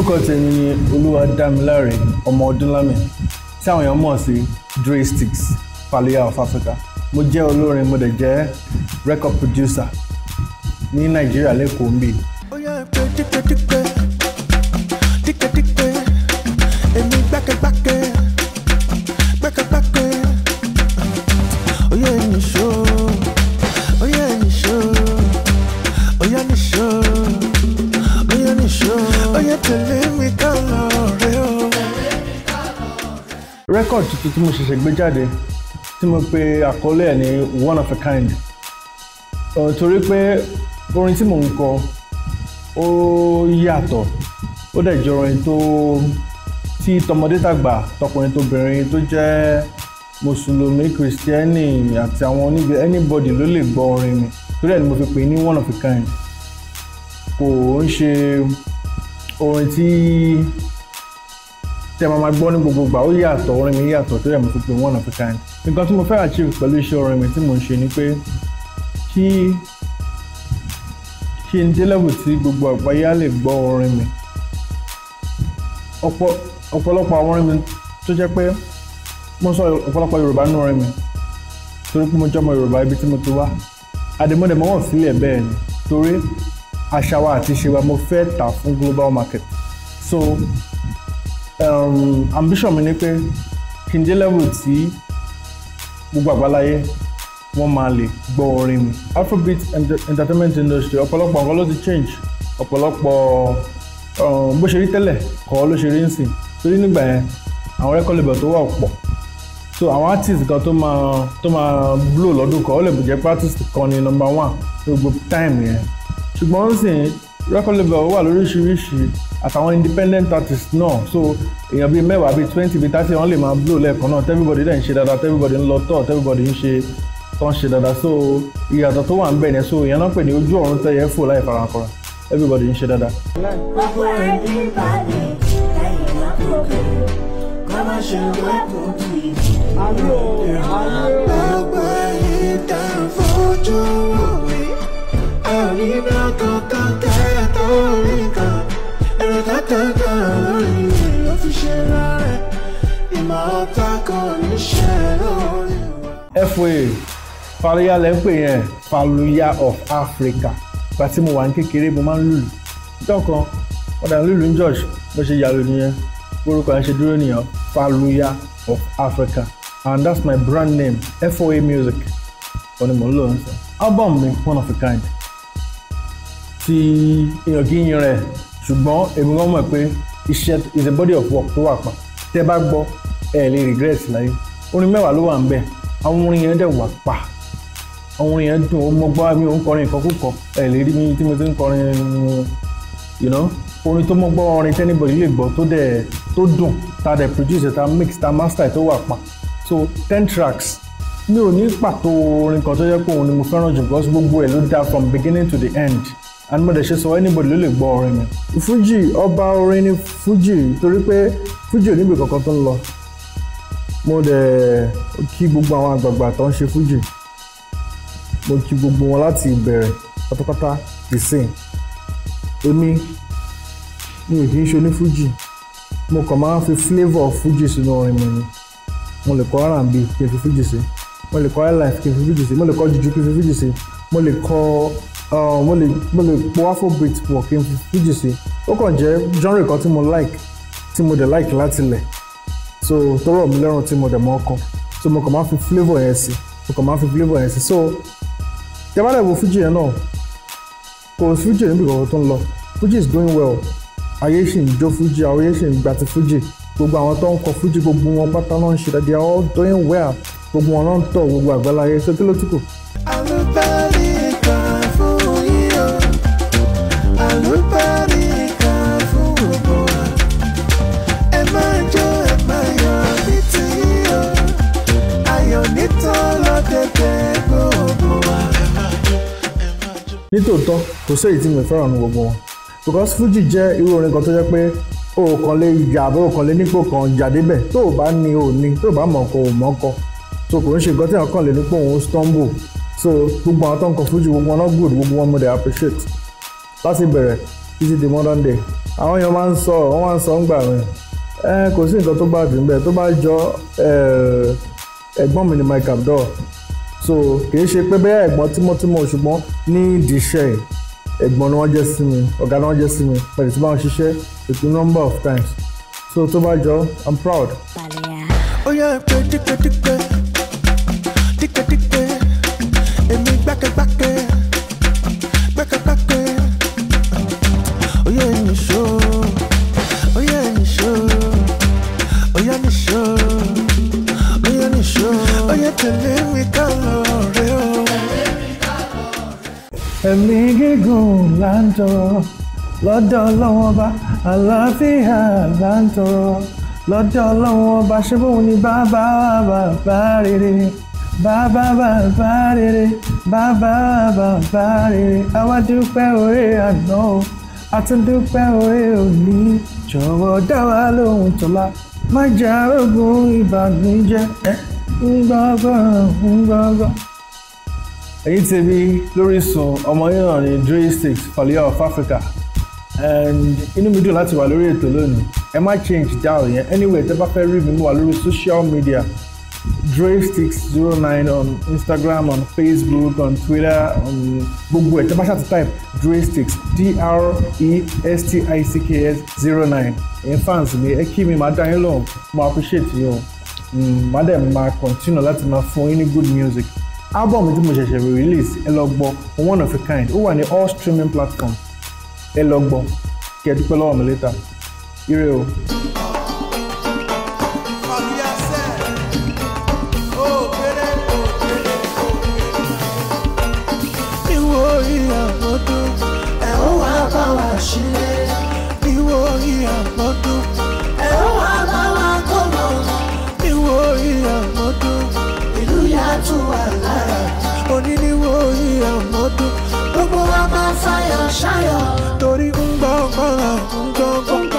orúkọ tèmi ni Olúwadámiláre ọmọ Ọdúnlámì tí àwọn èèyàn mọ̀ sí Dresticks Faluya of Africa. Mo jẹ́ olórin, mo dẹ̀ jẹ́ record producer ní Nigeria lẹ́kọ̀ọ́ ń bì. Record tuntun tí mo ṣẹ̀ṣẹ̀ gbé jáde tí mo pe àkọlé ẹ̀ ní one of a kind. Torí pé orin tí mò ń kọ ó yàtọ̀, ó dẹ̀ jẹ́ orin tí tọmọdé tàgbà, tọkùnrin tóbìnrin, tó jẹ́ mùsùlùmí, kìrìsìtẹ́nì àti àwọn onígbé anybody ló lè gbọ́ orin mi. Torí ẹ̀ ni mo fi pè ní one of a kind. Kò ń ṣe orin tí tẹ́ máa gbọ́ ní gbogbo ìgbà, ó yàtọ̀, orin mi yàtọ̀, torí ẹ̀ mo fi pè one of a kind. Nǹkan tí mo fẹ́ achieve pẹ̀lú iṣẹ́ orin mi tí mo ń ṣe ni pé kí n dé level tí gbogbo àgbáyé á lè gbọ́ orin mi. Ọ̀pọ̀lọpọ̀ àwọn orin mi tó jẹ́ pé mo sọ ọ̀pọ̀lọpọ̀ Yorùbá nínú orin mi torí pé mo jẹ́ ọmọ Yorùbá ibi tí mo ti wá. Àdèmọ́dẹ̀mọ́ wọ́n sílẹ̀ bẹ́ẹ̀ ni torí àṣà wa àti ìṣe wa mo fẹ́ tà fún global market. So ambition mi ni pé kí n dé level tí gbogbo àgbáláyé wọ́n máa lè gbọ́ orin mi. Afrobeat entertainment industry ọ̀pọ̀lọpọ̀ nǹkan ló ti change, ọ̀pọ̀lọpọ̀ bó ṣe rí tẹ́lẹ̀ kọ́ ló ṣe rí nsìn. Torí nígbà yẹn àwọn record label tó wà pọ̀, so àwọn artist kan tó máa blow lọ́dún kan ó lè jẹ́ pé artist kan ni number one gbogbo time yẹn. Ṣùgbọ́n nsìn record label wà lóríṣiríṣi àtàwọn independent artists náà, so èèyàn bíi 10 bíi 20 bíi 30 wọ́n lè máa blow lẹ́ẹ̀kan náà. Everybody dẹ̀ ń ṣe dáadáa, everybody ń lọ tour, everybody ń ṣe dáadáa. So ìyàtọ̀ tó wà ń bẹ̀ ni, so ìyẹn náà pè ní ojú ọ̀run tẹ́yẹ fò láì farakọra. Everybody ń ṣe dáadáa. Gbogbo ẹni balẹ̀ ẹ̀yìn lákòókò kọ́ máa ṣe wẹ́pọ̀ bí gbogbo ẹni dá fojú wò mí. Ẹ̀rí náà kankan kẹ́ẹ̀ tó rí kan. Ẹ̀rọ kankan lórí ló fi ṣe rárẹ̀. Ìmọ̀ ọ̀tá kò ní ṣe lórí wa. FOA Faluya lẹ́ ń pè yẹn, Faluya of Africa. Ìgbà tí mo wà ní kékeré mo máa ń lùlù. Ìjọ́ kan ọ̀dà lùlù ń George bó ṣe yàrá nìyẹn, orúkọ yẹn ṣe dúró nìyẹn, Faluya of Africa, and that's my brand name, FOA Music. Ọ̀nà mò ń lò ń sọ. Album mi one of a kind. Tí èèyàn kì í yin rẹ̀, ṣùgbọ́n èmi gan mọ̀ pé iṣẹ́ is a body of work tó wà pa. Tẹ́ bá gbọ́ ẹ lè regret láyé. Orin 10 ló wà ń bẹ̀, àwọn orin yẹn dẹ̀ wà pa. Àwọn orin yẹn dùn, ó mọ gbọ́ mi ò ń kọrin ìkọkúkọ, ẹ lè rí mi tí mo ti ń kọrin, orin tó mọ gbọ́, orin tẹ́nibọ̀dì lè gbọ́ tó dùn, ta dẹ̀ produce, ta mix, ta master tó wà pa. So 10 tracks. Mi ò ní pàtó orin kan tó jẹ́ pé òun ni mo fẹ́ràn jù because gbogbo ẹ̀ ló dá from beginning to the end. And mo dẹ̀ ṣe sọ anybody ló lè gbọ́ orin mi. Fuji, ọba orin ni Fuji, torí pé Fuji ò níbi kankan tó ń lọ. Mo dẹ̀ kí gbogbo àwọn àgbààgbà tó ń ṣe Fuji. Mo kí gbogbo wọn láti ìbẹ̀rẹ̀ pátápátá ìsìn. Mi ò kì í ṣe oní Fuji. Mo kàn máa ń fi flavour Fuji sínú orin mi ni. Mo lè kọ R&B kí n fi Fuji sí. Mo lè kọ highlife kí n fi Fuji sí. Mo lè kọ juju kí n fi Fuji sí. Mo lè po afrobeat pọ̀ kí n fi Fuji sí. Ó kàn jẹ́ genre kan tí mo dẹ̀ like láti lẹ̀. So tó rọ̀ mí lọ́rùn tí mo dẹ̀ mọ́ ọkàn. So mo kàn máa ń fi flavour yẹn sí. So tẹ́ bá dẹ̀ wo Fuji yẹn náà, kò Fuji níbi kankan tó ń lọ. Fuji is doing well. Ayé ṣì ń jó Fuji, ayé ṣì ń gba ti Fuji. Gbogbo àwọn tó ń kọ Fuji, gbogbo wọn pátá náà ń ṣe they are all doing well. Gbogbo wọn náà ń tọ̀ gbogbo àgbáláyé. So kí ló tún kù? Àlùbáríkà fún yín o, àlùbáríkà fún gbogbo wa. Ẹ máa jó, ẹ máa yọ̀ ní tiyín o, ayọ̀ nítòlódẹ̀dẹ̀ gbogbo wa. Nítòótọ́ kò sí èyí tí mo fẹ́ràn ní gbogbo wọn because Fuji jẹ́ irú orin kan tó jẹ́ pé o kàn lè yà bó o kàn lè nípò kan jà débẹ̀, tó o bá ní o ní, tó o bá mọ̀ ọkọ o mọ̀ ọkọ, so kò ń ṣe nǹkan tí àwọn kan lè nípò òun stumble. So gbogbo àwọn tó ń kọ Fuji, gbogbo wọn náà good, gbogbo wọn mo dey appreciate láti bẹ̀rẹ̀ títí di modern day. àwọn èèyàn máa ń sọ wọ́n máa ń sọ ń gbà mí kò sí nǹkan tó bá dùn níbẹ̀ tó bá jọ ẹ̀gbọ́n mi ni Mike Abdul so kìí ṣe pé bẹ́ẹ̀ ẹ̀gbọ́n tímọ́tímọ́ ṣùgbọ́n ní ìdí iṣẹ́ ẹ̀gbọ́n ni wọ́n jẹ́ sí mi ọ̀gá ni wọ́n jẹ́ sí mi pẹ̀lú tí wọ́n ṣiṣẹ́ a number of times so tó bá jọ I'm proud. ó yẹ pé dípẹ́dípẹ́ dípẹ́dípẹ́ èmi gbákẹ́gbákẹ́ gbákẹ́gbákẹ́ ó yẹ nìṣó ó yẹ nìṣó ó yẹ nìṣó ó yẹ nìṣó ó yẹ tẹ̀lé mi ká lọ rẹ o. ẹ̀mí gígùn là ń tọrọ lọ́dọ̀ Ọlọ́run Ọba àlàáfíà là ń tọrọ lọ́dọ̀ Ọlọ́run Ọba ṣé bóun ni bàbá rere bàbá rere bàbá rere àwa dúpẹ́ oore àná o a tún dúpẹ́ oore òní jọ̀wọ́ dá wa lóhùn tọ́lá má jẹ́ arógun ìbànújẹ́ ń gbọ́ngàn. Ẹ̀yin tèmi lórí Orísun ọmọ yín náà ni Dresticks Falia of Africa and inú mi dùn láti wà lórí ètò lónìí ẹ má change dial yẹn anyway tẹ́ bá fẹ́ rí mi mo wà lórí social media Dresticks09 on Instagram on Facebook on Twitter on gbogbo ẹ̀ tẹ́ bá ṣàtì type Dresticks DRESTICKS09 ẹ̀yin fans mi ẹ kí mi máa dá yín lóhùn mo appreciate yín o máa dẹ̀ máa continue láti máa fún yín ní good music. Album tí mo ṣẹ̀ṣẹ̀ release ẹ lọ gbọ́ one of a kind ó wà ní all streaming platforms ẹ lọ gbọ́ kí ẹ dúpẹ́ lọ́wọ́ mi later ire o. ìwọ ìyàmọ́dún ẹ̀ ó wá bá wa ṣílé ìwọ ìyàmọ́dún ẹ̀ ó wá bá wa kọ́ mọ́ ìwọ ìyàmọ́dún ìlú yàtú wà lára oníníwò ìyàmọ́dún gbogbo wa máa fàyọ̀ ṣáyọ̀ torí ń gbọ́